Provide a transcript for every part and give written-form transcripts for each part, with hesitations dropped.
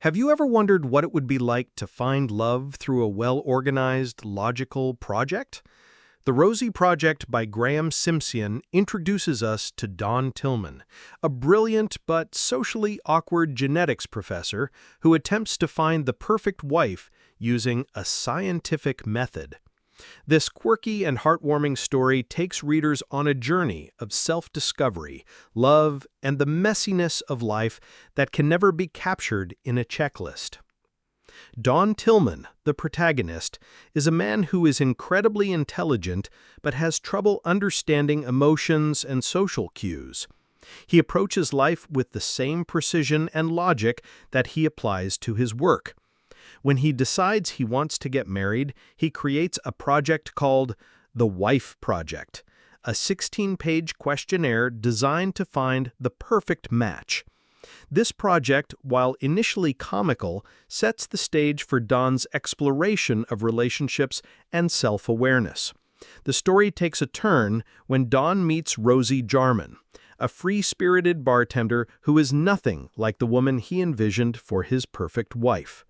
Have you ever wondered what it would be like to find love through a well-organized, logical project? The Rosie Project by Graeme Simsion introduces us to Don Tillman, a brilliant but socially awkward genetics professor who attempts to find the perfect wife using a scientific method. This quirky and heartwarming story takes readers on a journey of self-discovery, love, and the messiness of life that can never be captured in a checklist. Don Tillman, the protagonist, is a man who is incredibly intelligent but has trouble understanding emotions and social cues. He approaches life with the same precision and logic that he applies to his work. When he decides he wants to get married, he creates a project called the Wife Project, a 16-page questionnaire designed to find the perfect match. This project, while initially comical, sets the stage for Don's exploration of relationships and self-awareness. The story takes a turn when Don meets Rosie Jarman, a free-spirited bartender who is nothing like the woman he envisioned for his perfect wife.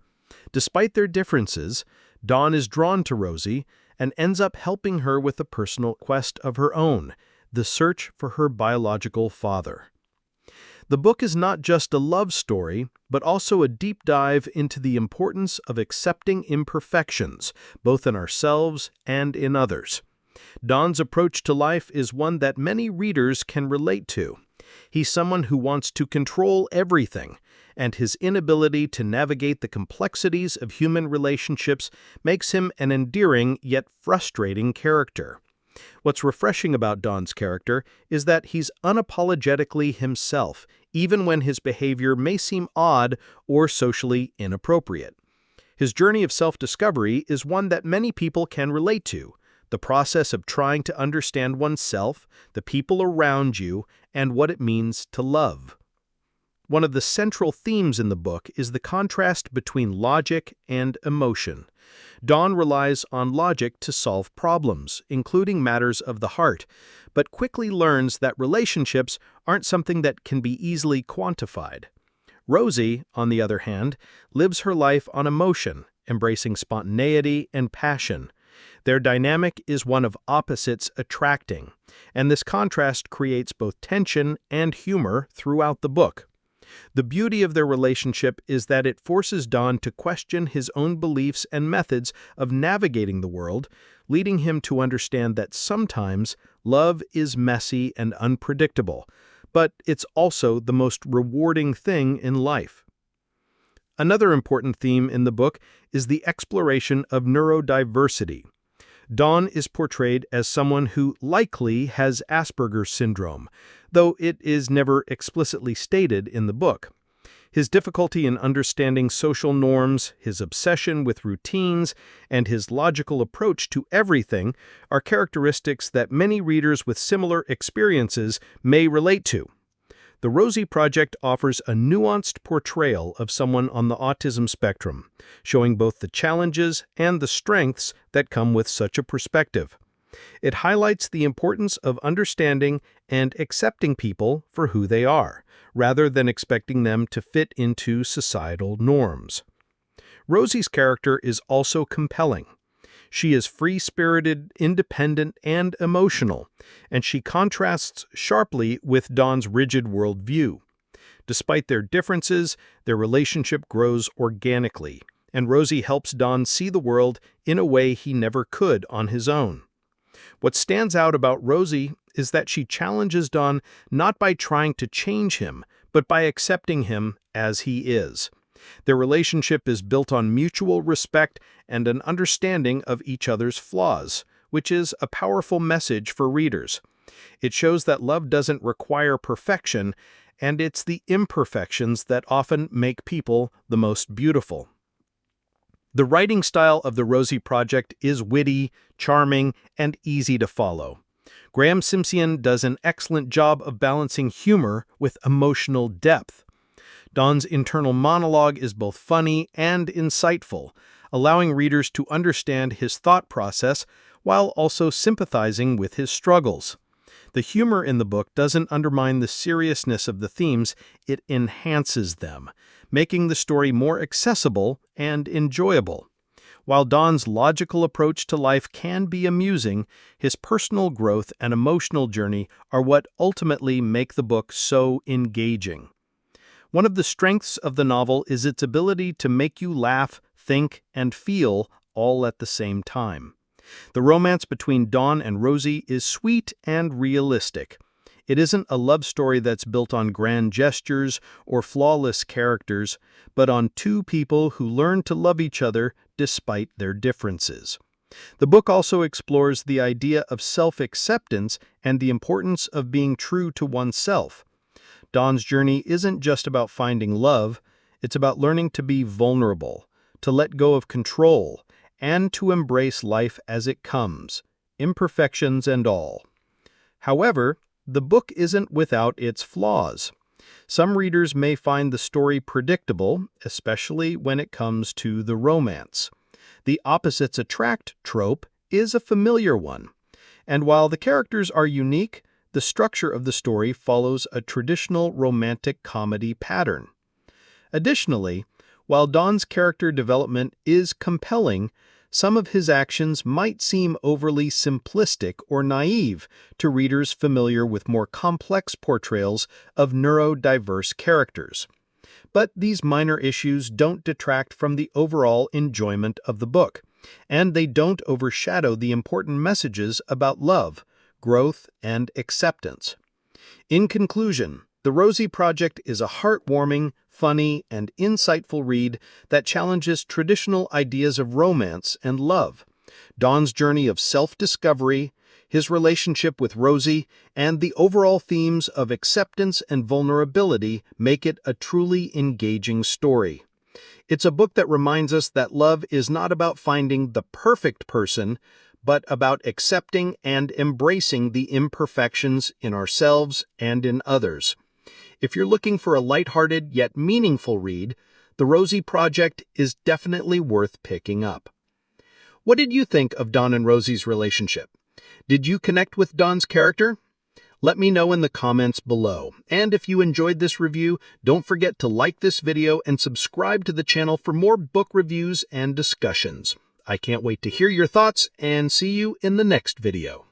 Despite their differences, Don is drawn to Rosie and ends up helping her with a personal quest of her own, the search for her biological father. The book is not just a love story, but also a deep dive into the importance of accepting imperfections, both in ourselves and in others. Don's approach to life is one that many readers can relate to. He's someone who wants to control everything, and his inability to navigate the complexities of human relationships makes him an endearing yet frustrating character. What's refreshing about Don's character is that he's unapologetically himself, even when his behavior may seem odd or socially inappropriate. His journey of self-discovery is one that many people can relate to, the process of trying to understand oneself, the people around you, and what it means to love. One of the central themes in the book is the contrast between logic and emotion. Don relies on logic to solve problems, including matters of the heart, but quickly learns that relationships aren't something that can be easily quantified. Rosie, on the other hand, lives her life on emotion, embracing spontaneity and passion. Their dynamic is one of opposites attracting, and this contrast creates both tension and humor throughout the book. The beauty of their relationship is that it forces Don to question his own beliefs and methods of navigating the world, leading him to understand that sometimes love is messy and unpredictable, but it's also the most rewarding thing in life. Another important theme in the book is the exploration of neurodiversity. Don is portrayed as someone who likely has Asperger's syndrome, though it is never explicitly stated in the book. His difficulty in understanding social norms, his obsession with routines, and his logical approach to everything are characteristics that many readers with similar experiences may relate to. The Rosie Project offers a nuanced portrayal of someone on the autism spectrum, showing both the challenges and the strengths that come with such a perspective. It highlights the importance of understanding and accepting people for who they are, rather than expecting them to fit into societal norms. Rosie's character is also compelling. She is free-spirited, independent, and emotional, and she contrasts sharply with Don's rigid worldview. Despite their differences, their relationship grows organically, and Rosie helps Don see the world in a way he never could on his own. What stands out about Rosie is that she challenges Don not by trying to change him, but by accepting him as he is. Their relationship is built on mutual respect and an understanding of each other's flaws, which is a powerful message for readers. It shows that love doesn't require perfection, and it's the imperfections that often make people the most beautiful. The writing style of the Rosie Project is witty, charming, and easy to follow. Graeme Simsion does an excellent job of balancing humor with emotional depth. Don's internal monologue is both funny and insightful, allowing readers to understand his thought process while also sympathizing with his struggles. The humor in the book doesn't undermine the seriousness of the themes, it enhances them, making the story more accessible and enjoyable. While Don's logical approach to life can be amusing, his personal growth and emotional journey are what ultimately make the book so engaging. One of the strengths of the novel is its ability to make you laugh, think, and feel all at the same time. The romance between Don and Rosie is sweet and realistic. It isn't a love story that's built on grand gestures or flawless characters, but on two people who learn to love each other despite their differences. The book also explores the idea of self-acceptance and the importance of being true to oneself. Don's journey isn't just about finding love, it's about learning to be vulnerable, to let go of control, and to embrace life as it comes, imperfections and all. However, the book isn't without its flaws. Some readers may find the story predictable, especially when it comes to the romance. The opposites attract trope is a familiar one, and while the characters are unique, the structure of the story follows a traditional romantic comedy pattern. Additionally, while Don's character development is compelling, some of his actions might seem overly simplistic or naive to readers familiar with more complex portrayals of neurodiverse characters. But these minor issues don't detract from the overall enjoyment of the book, and they don't overshadow the important messages about love, growth, and acceptance. In conclusion, The Rosie Project is a heartwarming, funny, and insightful read that challenges traditional ideas of romance and love. Don's journey of self-discovery, his relationship with Rosie, and the overall themes of acceptance and vulnerability make it a truly engaging story. It's a book that reminds us that love is not about finding the perfect person, but about accepting and embracing the imperfections in ourselves and in others. If you're looking for a lighthearted yet meaningful read, The Rosie Project is definitely worth picking up. What did you think of Don and Rosie's relationship? Did you connect with Don's character? Let me know in the comments below. And if you enjoyed this review, don't forget to like this video and subscribe to the channel for more book reviews and discussions. I can't wait to hear your thoughts and see you in the next video.